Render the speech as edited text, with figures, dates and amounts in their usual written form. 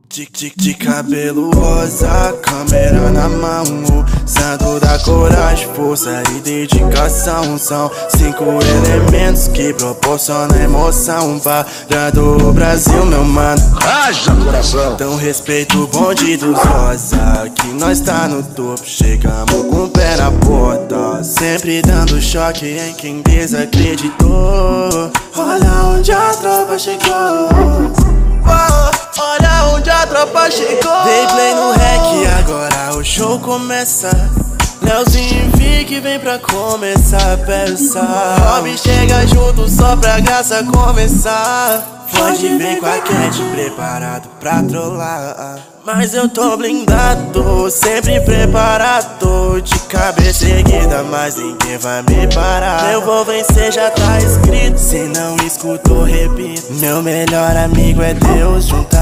De cabelo rosa, câmera na mão, usando da coragem, força e dedicação. São 5 elementos que proporcionam emoção. Parando o Brasil, meu mano, haja coração. então respeito o bonde dos rosa, que nós tá no topo. Chegamos com o pé na porta, sempre dando choque em quem desacreditou. Olha onde a tropa chegou, olha onde a tropa chegou. Dei play no rec, agora o show começa. Leozinho e Vic vem pra começar a peça. Rob chega junto só pra graça começar. Foge vem com a Cat preparado pra trollar. Mas eu tô blindado, sempre preparado. De cabeça erguida, mas ninguém vai me parar. Eu vou vencer, já tá escrito. Se não escutou, repito. Meu melhor amigo é Deus, junta